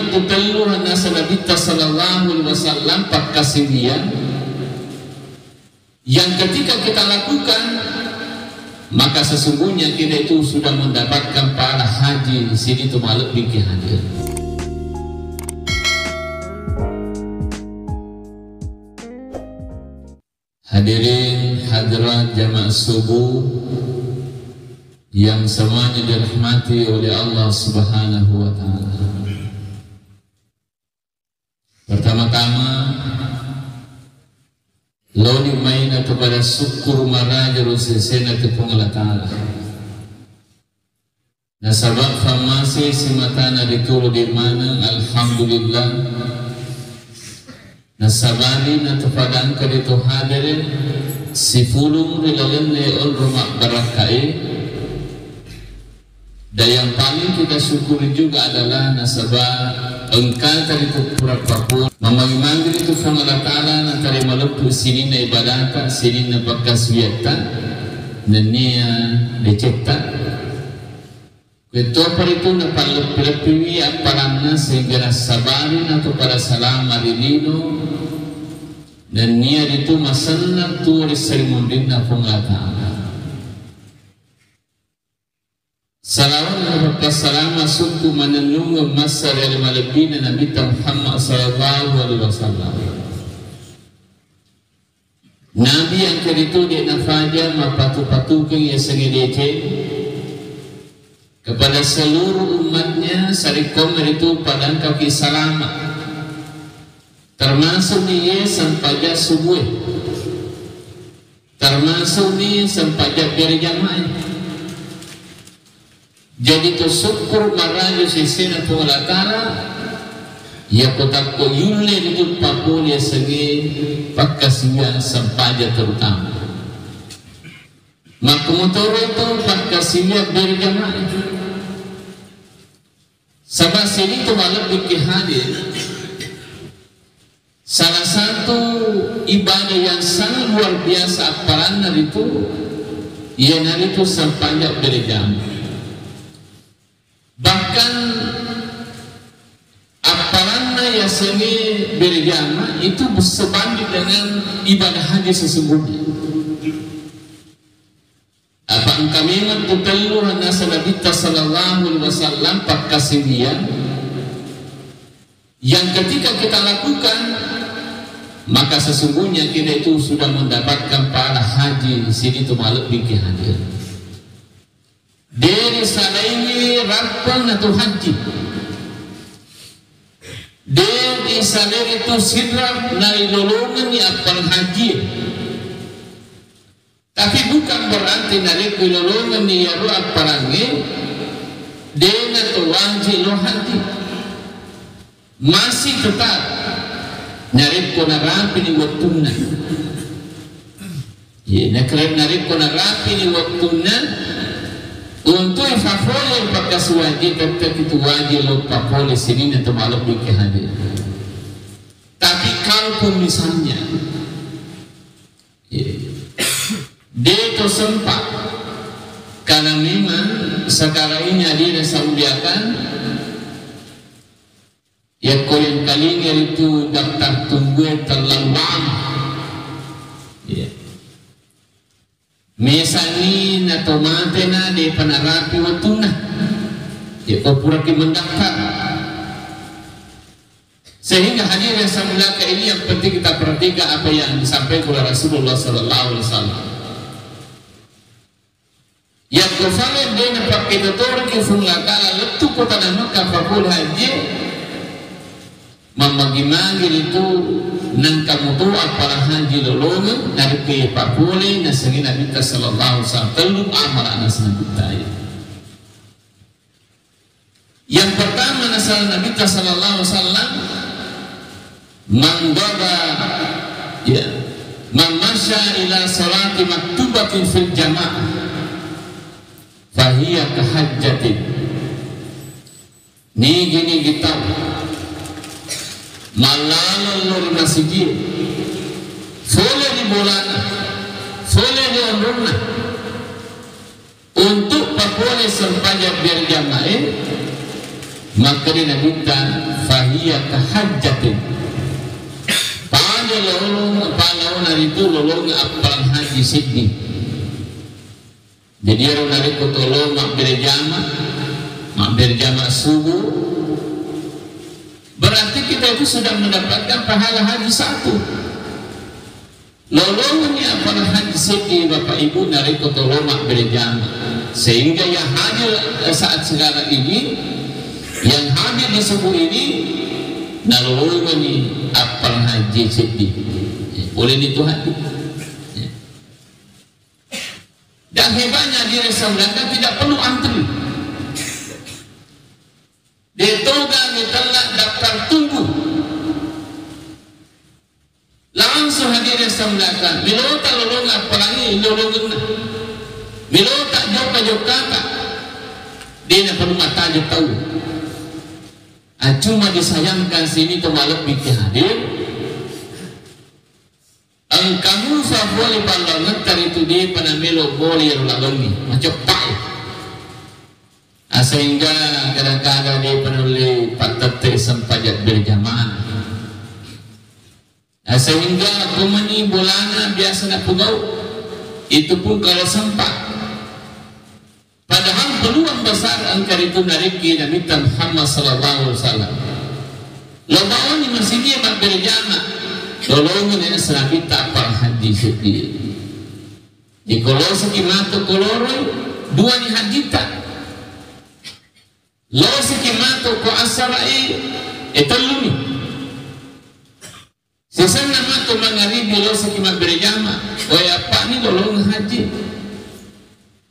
memang tutallu nasa Nabi sallallahu alaihi wasallam pakasirian yang ketika kita lakukan maka sesungguhnya kita itu sudah mendapatkan pahala haji sini tu maluk bingki hadir. Hadirin hadirat jamaah subuh yang semuanya dirahmati oleh Allah Subhanahu wa taala. Pertama-tama launi maina kepada syukur maraja rusesena tepung Allah taala. Nasabak famasi simatana ditulu di mana alhamdulillah. Nasabani na tepadang kadito hadirin si fulung rilalan on rumah barakai. Dan yang paling kita syukuri juga adalah nasabah engkau tadi itu pura-pura memanggil itu sama Allah Ta'ala nantari malupu sini na ibadata sini na bakas wiyata nania deceta ketua par itu na palep-lepiwi aparamna sehingga nasabari atau para salam marilino dan nia itu masanna turis serimundin na Allah Ta'ala. Salawat wassalam masukku menenung masa dari malabina Nabi Muhammad sallallahu alaihi wasallam. Nabi yang keritu dia nafaja mapatu-patukan ya sengedece kepada seluruh umatnya sarikom itu padang kaki selamat. Termasuk dia sampaja subuh. Termasuk dia sampaja berjamaah. Jadi tu syukur marajo sesena tu Allah Ta'ala ya kotak ko yule itu papul ya segi pakasian sampaja terutama makumutor itu pakasian berjamaah sabah sini tu malam hadir salah satu ibadah yang sangat luar biasa aparana itu ia nari itu sampaja berjamaah. Bahkan aparanna yang seni berjamaah itu bersebanding dengan ibadah haji sesungguhnya. Apa engkau memang tutallu nasa Nabi sallallahu alaihi wasallam pakasirian yang ketika kita lakukan maka sesungguhnya kita itu sudah mendapatkan pahala haji sini tu maluk bingki hadir. Dari salaini rakpan atau haji dari salaini itu sidrak nari lolongan ni apal haji tapi bukan berarti nari lolongan ni yaru aparangi dengan tu wajib lo haji masih tetap nari kona rapi ni waktunya ya nari kona rapi ni waktunya untuk favorit pakas wajib ketika itu wajib lupa polis ini nanti malam bingki hadir. Tapi kalaupun misalnya dia itu sempat karena memang sekarang ini ada saudiakan ya koyan kalinya itu daftar tunggu terlalu lama. Misalnya na tomate na di panarapi waktu na ya pura ki mendaftar sehingga hadir yang samulaka ini yang penting kita perhatikan apa yang disampaikan oleh Rasulullah sallallahu alaihi wasallam yang kufale dia nak pakai tutor ki fulaka letu kota na Makkah fakul haji mamagi-magi itu nang kamu tu para haji lolongan dari ke papule na segi Nabi sallallahu alaihi wasallam telu amal anas Nabi yang pertama nasal Nabi sallallahu alaihi wasallam manggaba ya mamasya ila salati maktubatin fil jamaah fahiya kahajjatin ni gini kita malalan lori masjid boleh di bulan boleh di umrah untuk papole sempaja berjamaah maka dina minta fahiya kahajjatin. Pada lolong hari itu lolong apal haji Sydney. Jadi orang hari kutolong mak berjama subuh. Berarti kita itu sudah mendapatkan pahala haji satu. Lolongnya apal haji Sydney Bapak Ibu dari kutolong mak berjama. Sehingga yang hadir saat sekarang ini, yang hadir di subuh ini, nalolongan ni apal haji Sydney. Boleh itu hadir. Dan hebatnya di Resaudakan tidak perlu antri. Ditoga ditelak daftar tunggu. Langsung hadir Resaudakan. Bila tak lolong apalagi lolongan. Bila tak joka tak. Dia nak perlu mata aja tahu. Cuma disayangkan sini tu malam bikin hadir. Kamu boleh pandangan tadi itu dia pada melo boleh lalu macam pai. Sehingga kadang-kadang dia penulis patut sempajat berjamaah. Sehingga kumani bulana biasa nak pugau itu pun kalau sempat. Padahal peluang besar angkar itu nariki Nabi Muhammad sallallahu alaihi wasallam. Lobawan ni masih dia mak berjamaah. Tolongan ini serabi tak haji sedih. Di kalau sekimato koloroi dua ni haji tak. Lo sekimato ko asarai etalumi. Sesan nama tu mengaribi lo sekimat berjama. Oh apa ni tolong haji.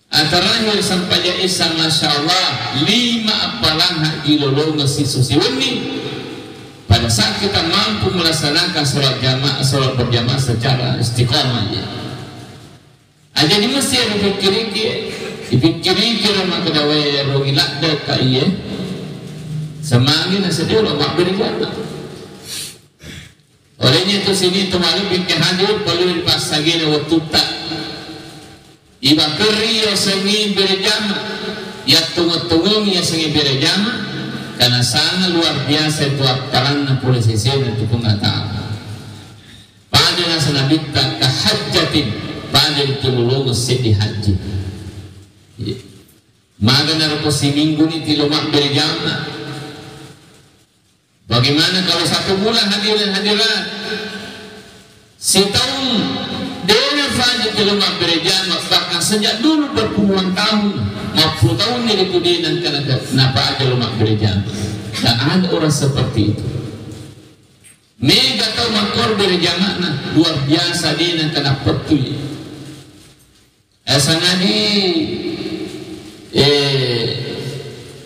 Terakhir sampai Isa Masya Allah 5 apalan haji lolong si susiwani. Pada saat kita mampu melaksanakan sholat berjamaah secara istiqamah ya. Jadi mesti dipikiri rumah kedawai rogi lakda kaya semakin sedia rumah berjamaah. Olehnya itu sini tu malu bikin hadir perlu dipasagin waktu tak iba keri ya sengi berjamaah ya tunggu-tunggu ya sengi berjamaah. Karena sangat luar biasa itu karena polisi itu pun nggak tahu. Pada nasa Nabi tak kahajjatin pada itu lulus sedih haji. Maka narko si minggu ni tilumak berjamaah. Bagaimana kalau 1 bulan hadiran setahun dia saja tilumak berjamaah bahkan sejak dulu berpuluhan tahun. 50 tahun ni itu dia dan kenapa aja lumak berjamaah. Tak ada orang seperti itu. Mega tahu makor berjamaah nah luar biasa dia dan kenapa tu. Sanadi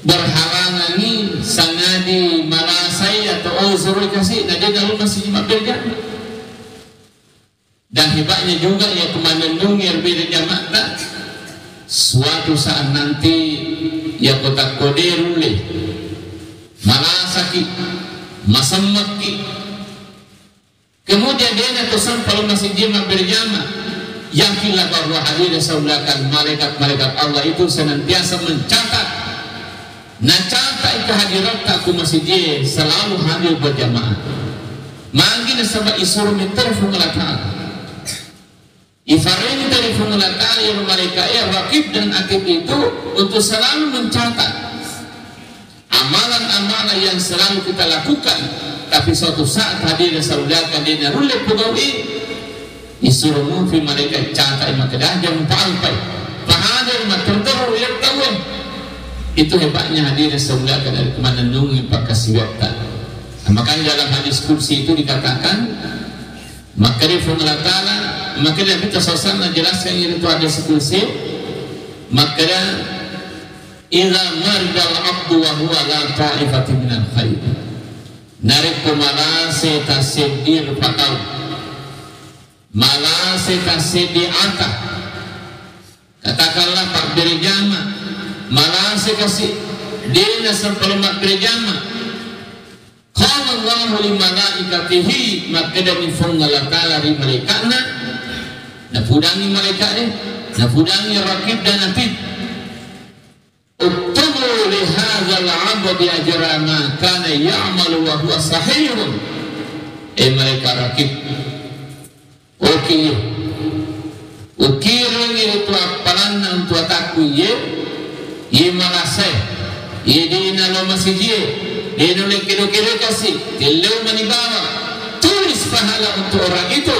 berhalangan ni sanadi malasai atau suruh kasih dan dia dalam masih lumak berjamaah. Dan hebatnya juga ya kemandung yang berjamaah tak. Suatu saat nanti ya kota koderule malasaki masammaki kemudian dia nak pesan kalau masih jemaah berjamaah yakinlah bahwa hadir saudarakan malaikat Allah itu senantiasa mencatat kehadiran aku masih dia selalu hadir berjamaah mangin sebab isuruh mentelefon Allah Ta'ala Ifarin dari formula yang mereka rakib dan akib itu untuk selalu mencatat amalan-amalan yang selalu kita lakukan. Tapi suatu saat hadir saudara dia rulet pegawai disuruh mufti mereka catat makadah jam sampai pahadir terterur yang tahu itu hebatnya hadir saudara dari kemandung Pak Kasiwata. Makanya dalam hadis kursi itu dikatakan maka di formula maka dia minta sosana jelaskan itu ada kursi maka idza mardal abdu wa huwa la ta'ifati minal khair nariku malase tasedir patau malase tasedi ata katakanlah Pak berjamaah malase kasih dia sampai mak berjamaah qala Allahu li malaikatihi maka dia Allah Ta'ala di malaikatnya nafudangi malaikat nafudangi rakib dan atid uktub li hadzal 'abdi ajra ma kana ya'malu wa huwa sahihun. Mereka rakib ukiran itu apalan untuk takku ye malasai ye dina lo masih dia nolak kira-kira kasih tilau manibawa tulis pahala untuk orang itu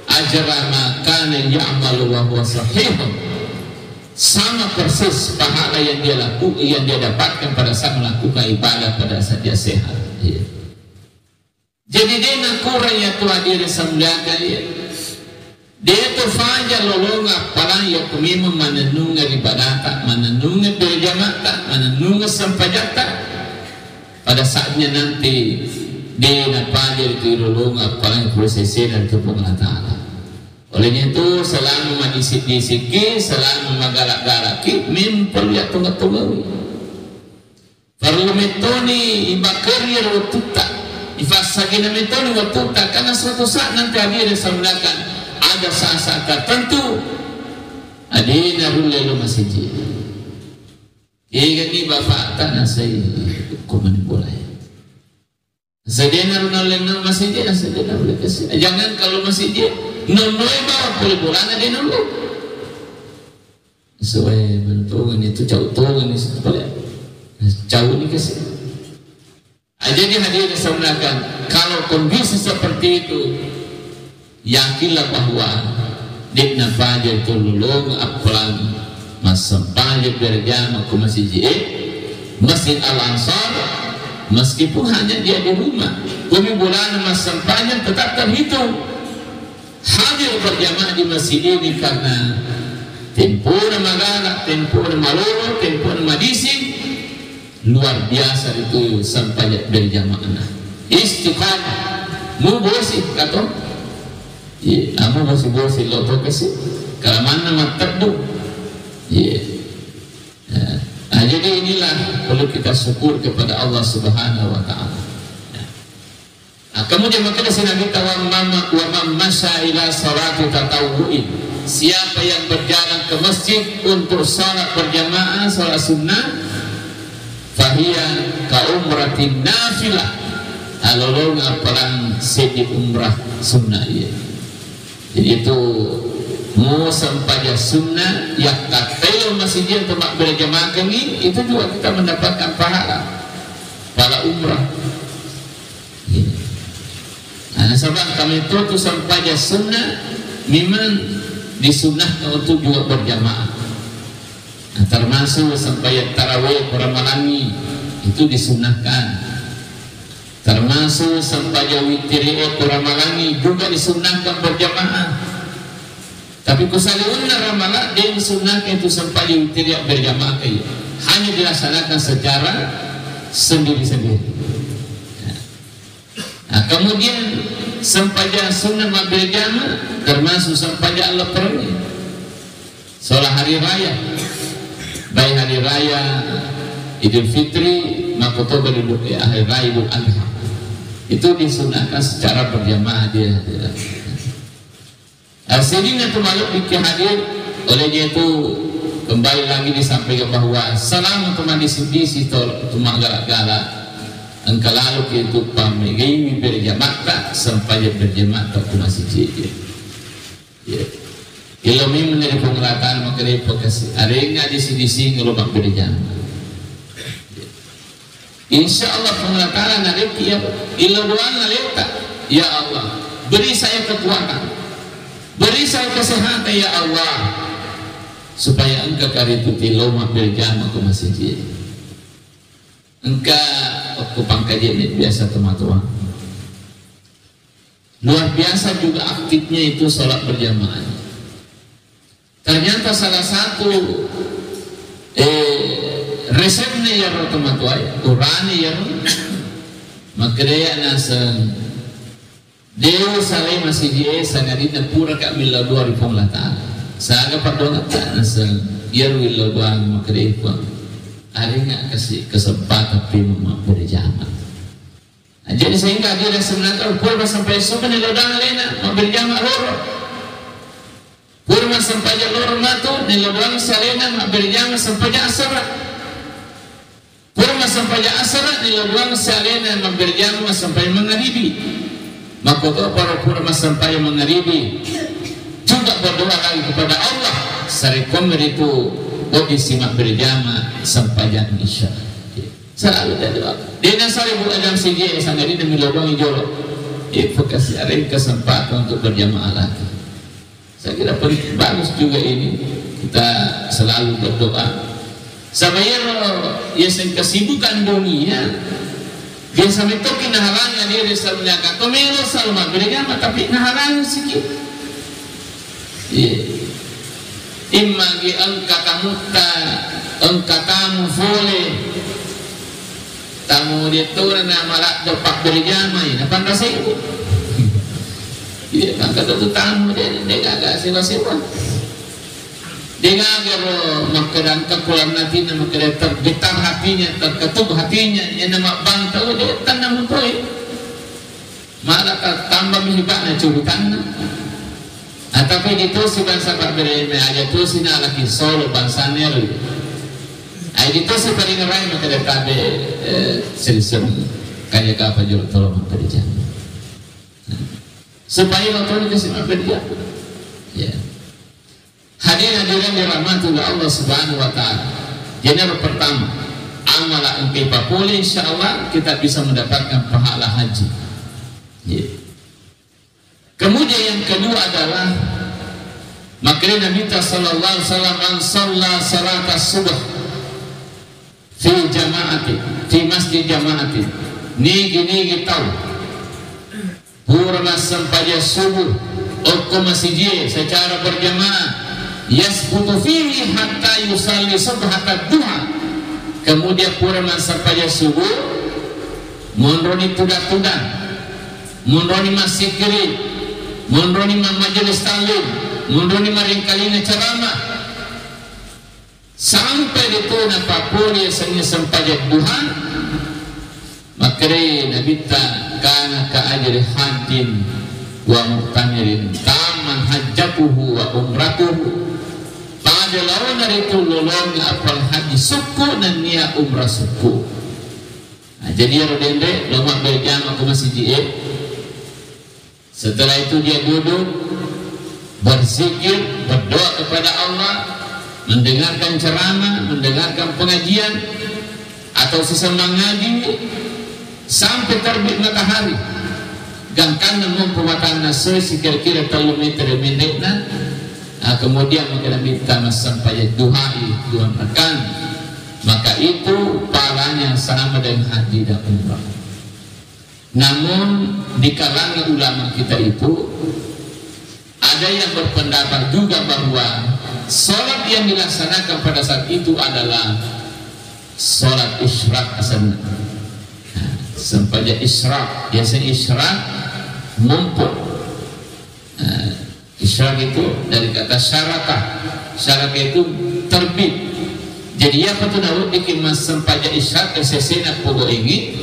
ajra ma kana ya'malu wa huwa sahihun, sama persis pahala yang dia lakukan, yang dia dapatkan pada saat melakukan ibadah pada saat dia sehat. Jadi dia nak kurang ya Tuhan dia semulakan dia tu fajar lolonga palang ya kumima mananunga ibadah tak, mananunga berjamaah tak, mananunga sampajak tak. Pada saatnya nanti dia nak fajar itu lolonga palang prosesi dan kepungan ta'ala. Olehnya itu selama disiki, selama magalak-galaki mimpel ya tunggu-tunggu perlu metoni ibakarir watuta ifasagina metoni watuta, karena suatu saat nanti hadir semulakan ada saat-saat tertentu adina rulelu masjid ini bapak tanah saya kuman boleh sedena rulelu masjid sedena boleh kasih, jangan kalau masjid nonoy bawa boleh bola ada nolo sesuai bentukan itu jauh tuhan itu boleh jauh ini kasih. Jadi hadir disampaikan kalau kondisi seperti itu yakinlah bahwa dikna fajar itu lulung apalan masa fajar berjamaah ke masjid Al-Ansar, meskipun hanya dia di rumah kami bulan masa fajar tetap terhitung hadir berjamaah di masjid ini karena tempur magala, tempur malolo, tempur madising luar biasa itu sampai berjamaah istiqamah mu bosi kato amu bosi lo to kasi kalau mana matadu jadi inilah perlu kita syukur kepada Allah Subhanahu wa taala. Kemudian makanya Nabi wa mammasya ila salati tatawwu'in, siapa yang berjalan ke masjid untuk salat berjamaah, salat sunnah, fahiya ka umratin nafilah, alolong apalan sedi umrah sunnah ya. Jadi itu mau sampai sunnah yang katanya masjid tempat berjamaah kami itu juga kita mendapatkan pahala umrah. Nah, sebab kami itu sampai sunnah memang disunahkan untuk juga berjamaah. Nah, termasuk sampai tarawih peramalangi itu disunahkan. Termasuk sampai witir peramalangi juga disunahkan berjamaah. Tapi kusaliun ramalan dia disunahkan itu sampai witir berjamaah kayu. Hanya dilaksanakan secara sendiri-sendiri. Nah, kemudian sempaja sunnah berjamaah termasuk sempaja Allah pergi sholat hari raya, baik hari raya Idul Fitri maupun hari raya Idul Adha, itu disunahkan secara berjamaah dia. Sehingga itu makhluk hadir olehnya itu kembali lagi disampaikan bahwa salam teman disi teman galak-galak engkau lalu itu pamegimi berjamaah tak sampai berjamaah tak masjid ya. Kalau memang dari pengerataan maka dari pokasi arena disi-disi ngelobak berjamaah. Insya Allah pengerataan ada kia iladuan naleta ya Allah beri saya kekuatan, beri saya kesehatan ya Allah supaya engkau kali itu tilomah berjamaah ke masjid. Engkau waktu pangkajian ini biasa teman-teman luar biasa juga aktifnya itu sholat berjamaah. Ternyata salah satu resepnya ya teman-teman Qur'an ya makanya nasa Dewa salai masih dia sangadina pura kak mila dua ribu lata saga pardonga tak nasa yarwi lo doang makanya itu ada nggak kasih kesempatan prima berjamaah. Nah, jadi sehingga dia dah sebenarnya purma sampai subuh ni lodang lena mau berjamaah loro. Purma sampai loro matu ni lodang salena mau berjamaah sampai asar. Purma sampai asar nilabuang salena berjamaah sampai maghribi. Maka para purma sampai maghribi juga berdoa lagi kepada Allah. Sarikom itu disimak berjamaah sampai jam isya. Selalu ada doa. Dia nasari bu adam siji sangat ini nilabuang ijolo. Kasih ada kesempatan untuk berjamaah lagi. Saya kira penting bagus juga ini kita selalu berdoa. Sabayar yang kesibukan dunia dia sampai toki naharanya dia disalnya katomelo salma berjamaah tapi naharanya sikit. Imma gi angkatamutta angkatamu fole tamu dia turun malak dapat berjamaah ini apa rasa itu? Dia angkat itu tamu dia agak sewa-sewa. Dia agar makanan kekulan nanti nama kira tergetar hatinya, terketuk hatinya, yang nama bantau dia tanam untuk malah tambah mihibaknya curutannya. Tapi itu si bangsa berbeda aja tu si nalaki solo bangsa neru. Itu si paling ramai maka dia tabe serius kayak apa jual tolong bekerja. Supaya orang kasih bekerja. Ya. Hadirin dirahmatullah Allah Subhanahu wa taala. Jadi yang pertama, amal engkau papuli insyaallah kita bisa mendapatkan pahala haji. Yeah. Kemudian yang kedua adalah makanya Nabi sallallahu alaihi wasallam shalla salat subuh fi jamaati fi masjid jamaati. Nigi tahu. Purna sampai subuh atau masjid secara berjamaah. Yasbutu fihi hatta yusalli subhat duha. Kemudian purna sampai subuh mondroni tudak-tudak mondroni masikiri mondroni majelis talim mondroni maringkalina ceramah sampai itu napapuri sanya sampai duha makre nabita kana ka ajri hajjin wa mu'tamirin taman hajjatuhu wa umratuhu. Pada lawan itu lolong apal haji suku dan niat umrah suku. Nah, jadi rodende lama berjamaah ke masjid. Setelah itu dia duduk berzikir, berdoa kepada Allah, mendengarkan ceramah, mendengarkan pengajian atau sesama ngaji sampai terbit matahari. Gangkan namun pematan nasoi kira-kira 3 meter minitna. Kemudian kita minta sampai duhai Tuhan akan maka itu pahalanya sama dengan haji dan umrah. Namun di kalangan ulama kita itu ada yang berpendapat juga bahwa sholat yang dilaksanakan pada saat itu adalah sholat isyraq asalnya. Sampai isyraq, biasanya isyraq mumpuk. Isyraq itu dari kata syaraka. Syaraka itu terbit. Jadi apa tu nak dikimas sampai isyraq kesesena pogo ini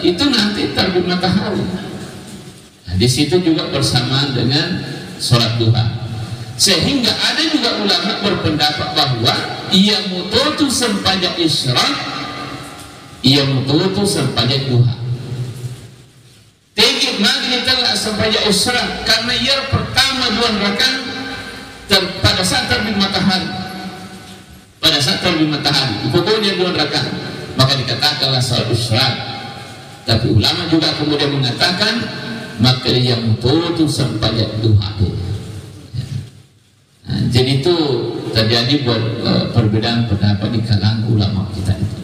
itu nanti terbit matahari. Nah, di situ juga bersamaan dengan sholat duha. Sehingga ada juga ulama berpendapat bahwa ia mututu sampai isyraq, ia mututu sampai duha. Tinggi maghrib telah sampai isyraq karena ia pertama 2 rakaat pada saat terbit matahari. Pada saat terbit matahari, pokoknya 2 rakaat, maka dikatakanlah salat isyraq. Tapi ulama juga kemudian mengatakan maka yang mututu sampai duha. Nah, jadi itu terjadi perbedaan pendapat di kalangan ulama kita itu.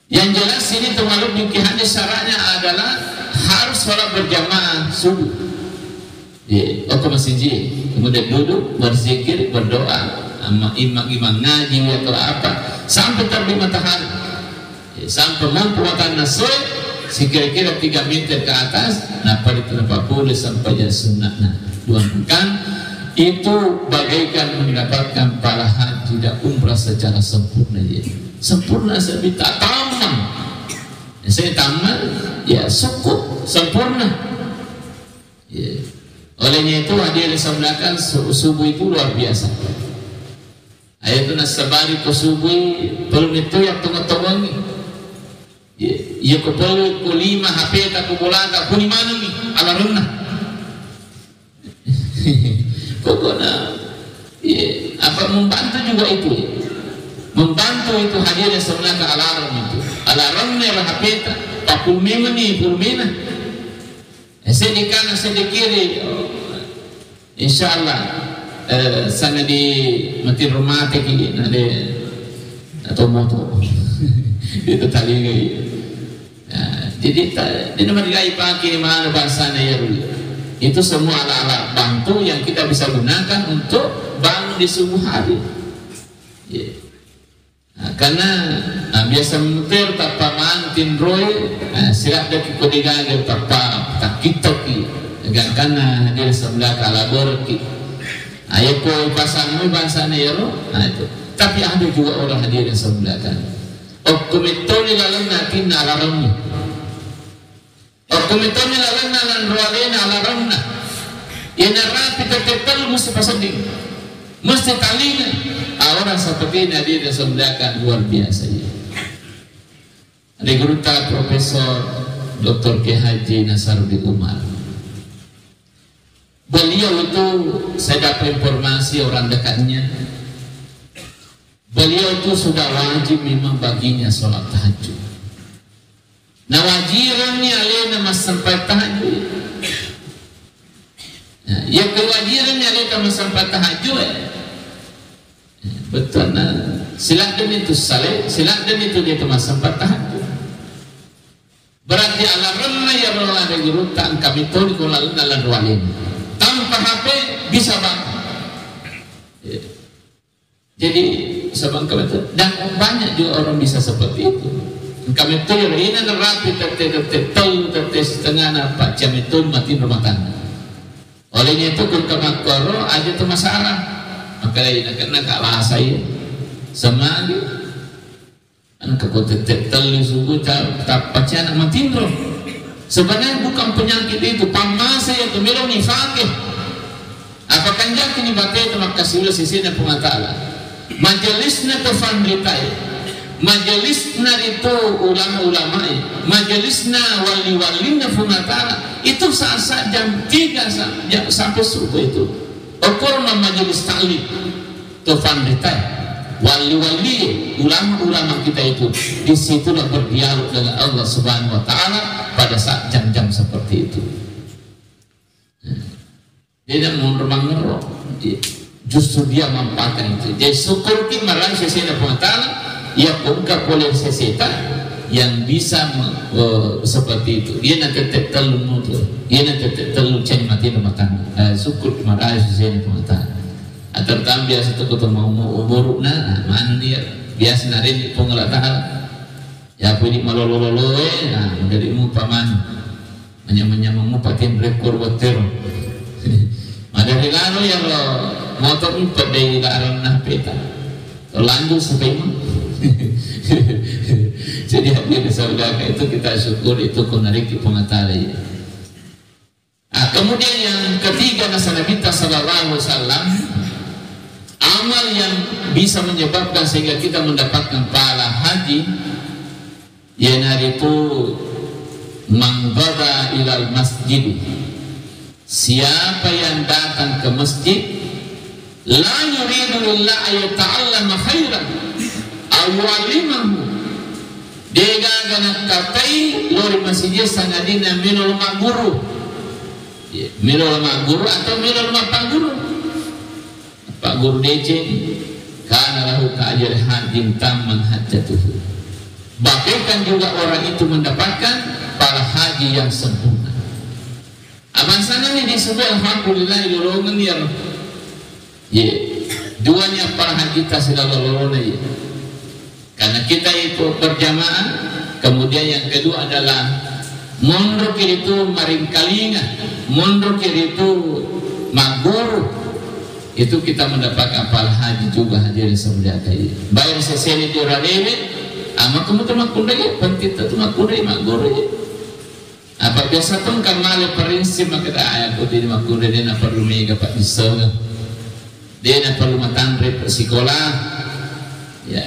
Yang jelas ini termasuk di hadis syaratnya adalah harus sholat berjamaah subuh. Atau masjid, kemudian duduk berzikir berdoa sama imam ngaji atau apa sampai terbit matahari, sampai mampu makan nasoi sekira-kira 3 meter ke atas. Nah pada 40 sampai sunnah. Nah kan itu bagaikan mendapatkan pahala haji dan umrah secara sempurna. Sempurna saya minta taman. Saya taman ya cukup sempurna. Olehnya itu hadir disambungkan subuh itu luar biasa. Ayat na sabari ko subuhi belum itu yang tengah-tengah ni. Ya ko perlu ko lima HP tak ko bolada ko ni mana ni alarm na. Pokoknya apa membantu juga itu. Membantu itu hadirnya sebenarnya alarm itu. Alarmnya lah HP tak pulmena ni pulmena. Saya di kanan saya di kiri. Insyaallah sana di mati romatik ini ada atau motor itu tali gay. Jadi ini mereka pakai mana bahasa ya itu semua alat bantu yang kita bisa gunakan untuk bangun di subuh hari. Karena biasa mentir tanpa mantin roy silap dah kikodiga tanpa tak kita agak karena dia sebelah kalabor ayat ko pasangan bahasa nero itu tapi ada juga orang hadir yang sebelah kan okumitoni lalang natin alarmnya okumitoni lalang nalan rualena alarmna yang rapi terketel mesti pasang mesti talingan orang seperti ini hadir yang sebelah kan luar biasa ya. Ada guru tak Profesor Dr. K. Haji Nasaruddin Umar. Beliau itu saya dapat informasi orang dekatnya. Beliau itu sudah wajib memang baginya sholat tahajud. Nah wajirannya alena mas sampai tahajud. Ya kewajirannya alena mas sampai tahajud. Betul nah. Silakan itu saleh, silakan itu dia mas sampai tahajud. Berarti alarmnya ya Allah ada guru tak kami tahu di kolam dalam ruangan. Tanpa HP bisa bangun. Jadi bisa bangun dan banyak juga orang bisa seperti itu. Kami itu ini rapi tertetep setengah apa jam itu mati rumah tangga. Olehnya itu kun kemakoro aja itu masalah. Maka ini kena kalah saya sama dia. Anak kau tetep subuh tak baca anak mati roh. Sebenarnya bukan penyakit itu, pamasa itu melo ni fakih. Apa kanjak ini batai itu makasih ulah sisi na pengatala. Majelisna tu famritai, majelisna itu ulama-ulama, majelisna wali-walinya pengatala itu saat jam 3 sampai subuh itu. Okorna majelis taklim tu famritai. Wali-wali ulama-ulama kita itu di situlah berdialog dengan Allah Subhanahu wa taala pada saat jam-jam seperti itu. Dia mau remang-ngerok, justru dia memanfaatkan itu. Jadi syukur kita marah sesena Allah taala ia buka oleh seseta yang bisa seperti itu. Dia nak tetap telur tu, dia nak tetap telur cari mati rumah tangga. Syukur marah sesena Allah taala. Terutama biasa itu kita mau umur na mana dia biasa narin pengelat ya pilih malolololo dari mu paman menyamang patin rekor water ada regalo yang lo motor impet dari larang nah peta lanjut sampai jadi hadir saudara itu kita syukur itu konarik pengatali. Kemudian yang ketiga masalah kita sallallahu alaihi wasallam amal yang bisa menyebabkan sehingga kita mendapatkan pahala haji yaitu manggada ilal masjid, siapa yang datang ke masjid la yuridu illa ayata'allama khairan awalimahu dia gana katai lori masjid sangadina minul maguru atau minul mapaguru Pak Guru DC karena lahu ta'ajir hajim tamman hajjatuhu. Bahkan juga orang itu mendapatkan pahala haji yang sempurna. Aman sana ini disebut alhamdulillah lolongan yang duanya para haji kita sudah lolongan ya. Karena kita itu berjamaah. Kemudian yang kedua adalah mondok itu maring kalinga, mondok itu maguru. Itu kita mendapatkan pahala haji juga hadirin semuanya kayak bayar seseni di ranewe ama kamu tu makunda ya penting tu makunda ya magoro ya apa biasa tu kan male prinsip maka ayat tu di makunda dia nak perlu mega pak disel dia nak perlu matandre sekolah Ya,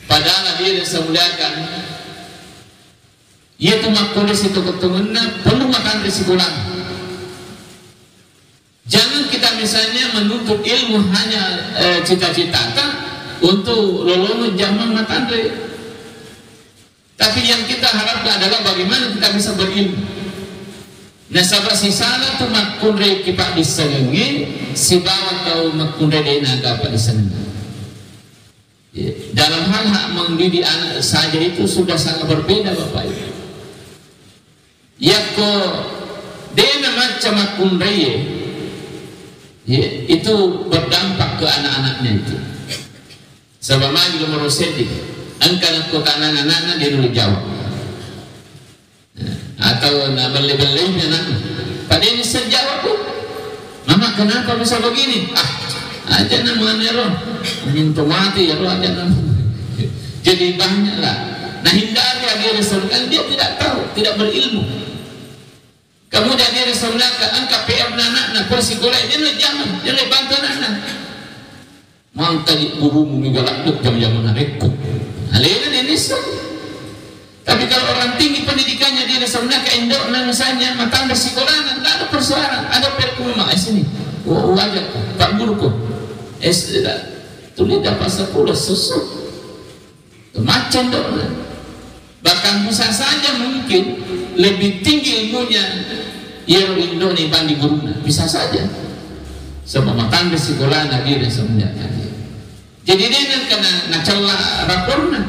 padahal dia semuliakan. Ia tu makulis itu ketemunya perlu makan risikulan. Jangan kita misalnya menuntut ilmu hanya cita-cita untuk lolong zaman matandre. Tapi yang kita harapkan adalah bagaimana kita bisa berilmu. Nah, sabab si salah tu makundre kipak disengi, si bawa tahu makundre dia dapat disengi. Ya. Dalam hal hak mendidik anak saja itu sudah sangat berbeda Bapak Ibu. Ya kok dia macam makundre ya, itu berdampak ke anak-anaknya itu. Sebab maju nomor sedih, angkat ke kanan anak-anak dia dulu jawab. Atau nak beli-belinya nak, pada ini saya jawab pun, mama kenapa bisa begini? Aja nama nero, minta mati ya aja nama. Jadi banyaklah. Nah hindari dia resolkan dia tidak tahu, tidak berilmu. Kemudian dia resolkan angkat PR anak, kursi golek dia jangan, dia bantu anak. Mangka di burumu migalak jam-jaman rekod. Alena ini tapi kalau orang tinggi pendidikannya dia resolkan ke indok misalnya matang bersikolan, tidak ada persoalan, ada perkumah sini. Wajah Pak Guru kok. Tulis dapat 10 susu. Macam dok. Bahkan bisa saja mungkin lebih tinggi ilmunya ia indok nih bandi gurunya, bisa saja. Sebab matang bersikolan dia resolkan. Jadi dia nak kena nacala raporna.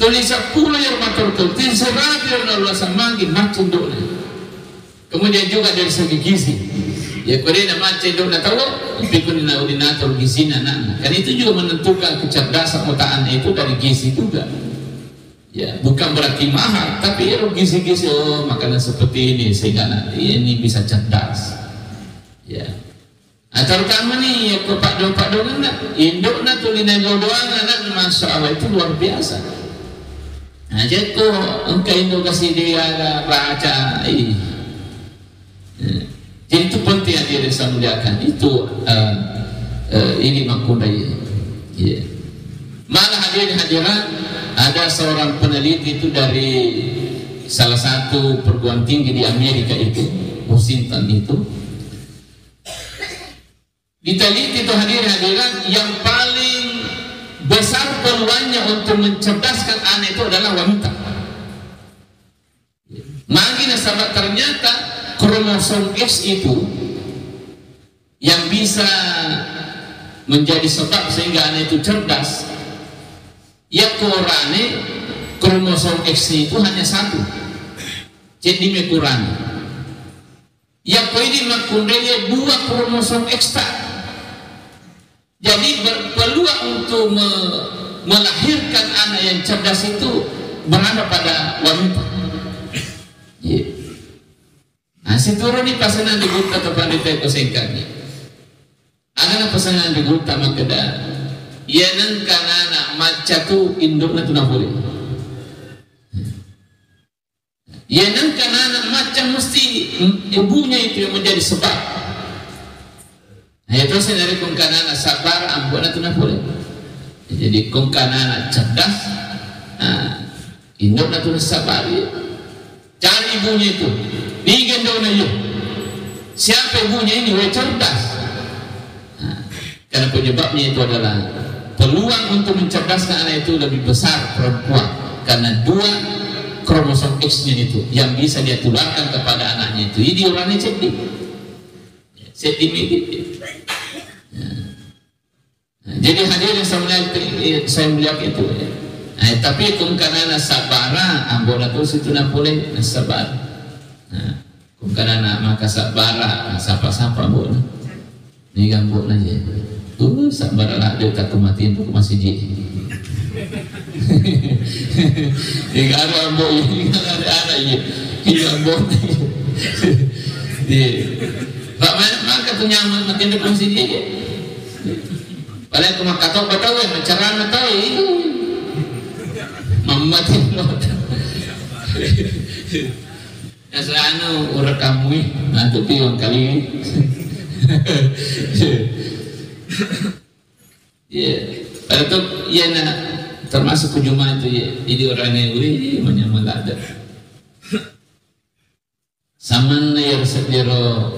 Tulis 10 yang matur tulis 100 yang Allah samangin macam dok. Kemudian juga dari segi gizi. Ya kalau dia macam dok nak tahu, pikun ordinator gizi anak. Kan itu juga menentukan kecerdasan otak anak itu dari gizi juga. Ya bukan berarti mahal, tapi gizi-gizi makanan seperti ini sehingga ini bisa cerdas. Ya. Terutama nih ya Pak Dong nak induk nak tulinan doang anak masya Allah itu luar biasa. Nah jadi kok engkau induk kasih dia baca jadi itu penting yang dia disampaikan itu ini makundai. Yeah. Malah hadirin ada seorang peneliti itu dari salah satu perguruan tinggi di Amerika itu Washington itu diteliti itu hadirin yang paling besar peluangnya untuk mencerdaskan anak itu adalah wanita. Makanya sahabat ternyata kromosom X itu yang bisa menjadi sebab sehingga anak itu cerdas. Ya kurane kromosom X itu hanya 1. Jadi mekurani. Ya kau ini makundenya 2 kromosom X tak. Jadi berpeluang untuk melahirkan anak yang cerdas itu berada pada wanita. Yeah. Nah, situru ni pasanan di gulta tepan di teko singkatnya. Ada pasanan di gulta makada. Ya nang kanana maca tu indukna tu boleh. Ya nang kanana maca mesti ibunya itu yang menjadi sebab. Nah, itu sendiri kung kanana sabar ambona tu boleh. Jadi kung kanana cerdas, indukna tu sabar. Cari ibunya itu. Digendong aja. Siapa ibunya ini? Cerdas. Karena penyebabnya itu adalah peluang untuk mencerdaskan anak itu lebih besar perempuan. Karena 2 kromosom X-nya itu yang bisa dia tularkan kepada anaknya itu. Jadi orangnya sedih. Sedih begitu. Jadi hadirin saya melihat itu. Tapi kung kanana sabara ambona tu situ na boleh sabar. Kung kanana maka sabara sapa-sapa boleh. Ni gambok na je. Sabara lah dia tak kematian tu masih je. Igaro ambo ini ada ye. Gambok. Pak maka tu nyaman makin dekat masih je. Paling cuma kata betul mencerana tahu. Mamatin lo. Asal orang kamu nanti pion kali. Ya, Pada tu ia nak termasuk ke Jumat itu ya. Jadi orang yang menyambut ada. Saman na yer sakiro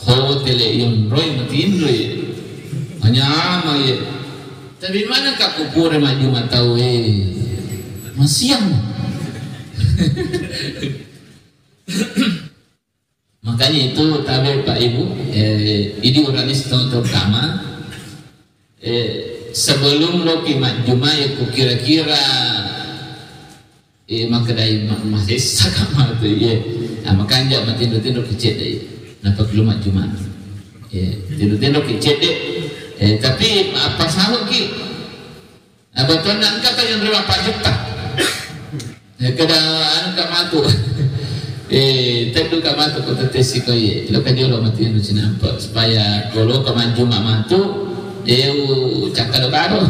hotel yung roy matin roy. Hanya ama ya. Tapi mana kak kupure maju matau masiang. Makanya itu tabe Pak Ibu, ini orangnya setahun terutama. Sebelum lo kimat Jumat ya ku kira-kira makadai masih sakama tu ya. Makanya tidur-tidur kecil deh. Nampak lumat Jumat. Tidur-tidur kecil deh. Tapi apa sahaja ki? Betul nak kata yang berapa 4 juta. Kadang anak matu. Tentu kamatu ko tetesi ko ye. Lo kan lo mati no sinampa supaya kalau kaman Jumat matu cakalo karo.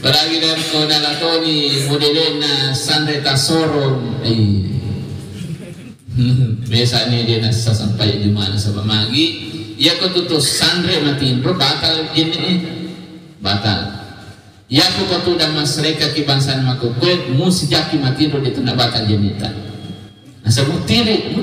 Baragi dan ko nalatoni modelena Sandre Tasoron. Biasa ni dia nasa sampai Jumat sa pamagi. Ya ko tutus Sandre matin ro batal ini batal. Ya ko tu dan masyarakat kibansan makukut mu sejak matin ro dito na batal jenita. Asa mutiri.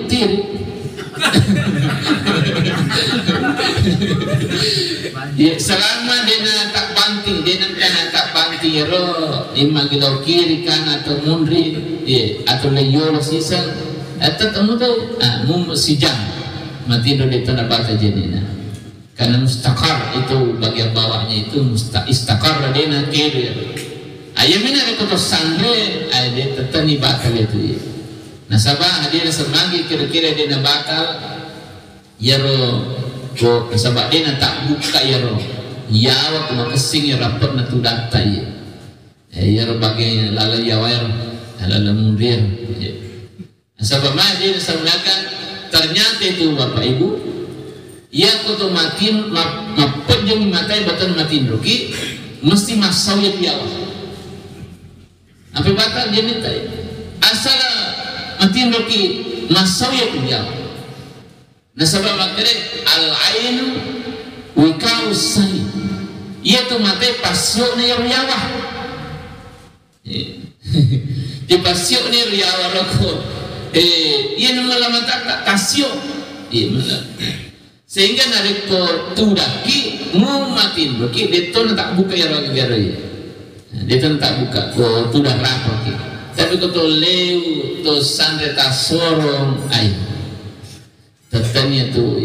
Ya, selama dia tak banting, dia nak tak banting ro imagilo kiri kan atau mundri, atau leyolo sisan, atau temu tu, mu sijam mati do dia tak baca jenina. Karena mustakar itu bagian bawahnya itu istakar dia nak kiri. Ayamina itu tu sangre, dia tetani bakal itu. Nasabah hadir semanggi kira-kira dia nak bakal yaro ko nasabah dia nak tak buka yaro yawa kuma kesing ya rapat na tu data ya yaro bagi lala yawar lala mundir nasabah mah dia sebenarnya ternyata itu Bapak Ibu ya ko tu matin mapejeng matai batan matin rugi mesti masau ya yawa apa batal dia minta asal matin roki masawya kuya nasabah makere al-ain wikau sai ia tu mate pasio ni riawa di pasio ni riawa roko ia nama mata kasio sehingga nariko tudaki mu matin roki deto tak buka ya gara ya deto tak buka ko tudah rapoki tapi kau leu tu Sandre Tasoron ay tetanya tu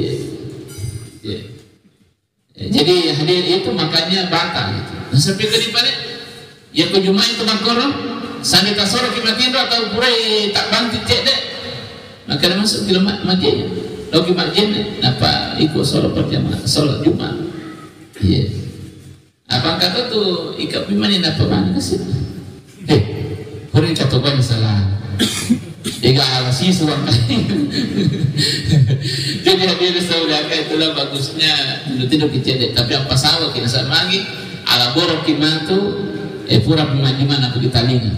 jadi hadir itu makanya batal itu. Nah, sampai ke di mana ya ke Jumat itu makoron Sandre Tasoron kimatin atau pure tak bantu cek dek maka masuk ke majenya lo ke majenya apa ikut solat berjamaah solat Jumat apa kata tu ikut bimani apa mana kasih Orang catoban salah. Ega alasi suang kali. Jadi hadir saudara itulah bagusnya tidur kecil. Tapi apa sawa kita samagi ala borok kimantu pura pemajuman aku di talinga.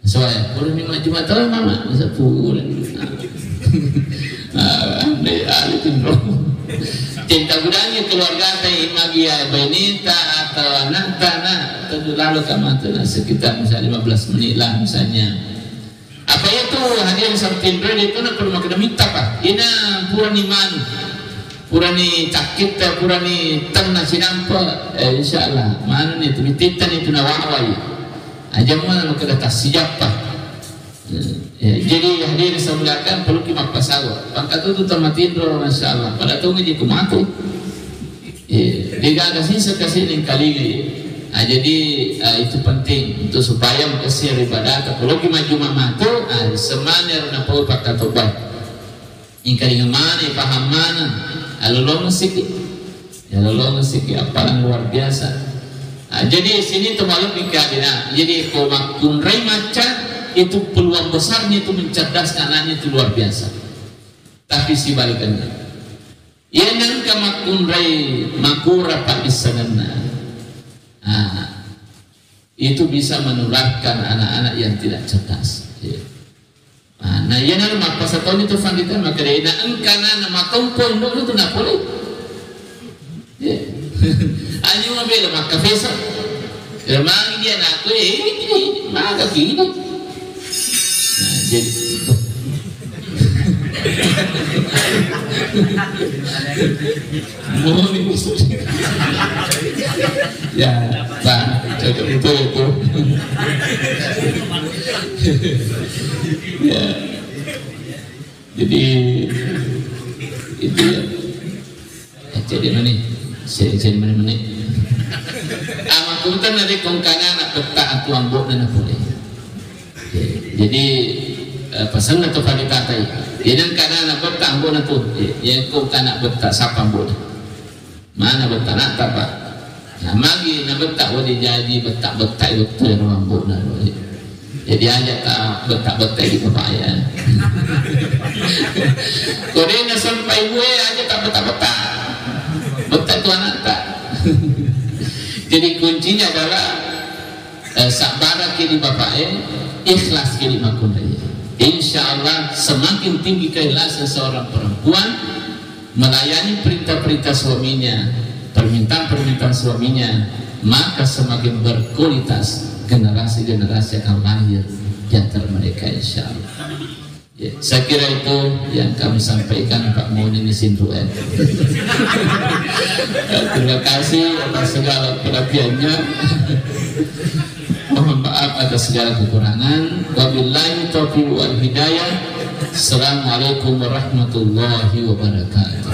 Soalnya pura pemajuman tahu mama masa pura. Ande alitin roh. Cinta budanya keluarga teh imagia benita atau anak tanah tentu lalu kamatuna sekitar misalnya 15 menit lah misalnya apa itu hadir sampai itu nak perlu makan minta pak ina purani man purani cakit purani tanah sinampa insyaallah mana ni tu mititan itu nawawai aja mana makan atas siapa jadi hadir sebelahkan perlu kimak pasawa pangkat itu tamatin roh masyaallah pada tu ngaji kumatu dia ada sisa kasih kali jadi itu penting untuk supaya makasih ibadah kalau kimak juma matu semana runa pau pakat tobat ingkari mana paham mana alolong siki apa luar biasa jadi sini tu malam ikadina jadi kau makun rai macan itu peluang besarnya itu mencerdaskan anaknya itu luar biasa tapi si balikannya ia nangka makunrai makura pak disanana itu bisa menularkan anak-anak yang tidak cerdas nah ia nama pas tahun itu fandita maka dia nak engkana nama tompo itu nak boleh Anjing mau bela maka fesa. Ya mangi dia nak tu maka kini. Nah jadi boleh ya Pak cocok itu ya jadi itu ya jadi mana nih jadi mana amat kumpulan nanti kongkana nak petak atau ambok dan apa boleh jadi pesan atau kata yang kana nak petak ambok na tu yang kau kana petak siapa ambok mana petak nak apa nah magi nak petak boleh jadi petak itu yang ambok na jadi aja tak betak di papaya kau dia sampai gue aja tak betak tu anak tak jadi kuncinya adalah sabar kiri papaya ikhlas kiri makun raya. Insya Allah semakin tinggi keikhlasan seorang perempuan melayani perintah-perintah suaminya, permintaan-permintaan suaminya, maka semakin berkualitas generasi-generasi akan lahir di antara mereka insya Allah. Ya, saya kira itu yang kami sampaikan Pak Muhyiddin Sindruen. Terima kasih atas segala perhatiannya. Mohon maaf atas segala kekurangan. Wabillahi taufiq wal hidayah. Assalamualaikum warahmatullahi wabarakatuh.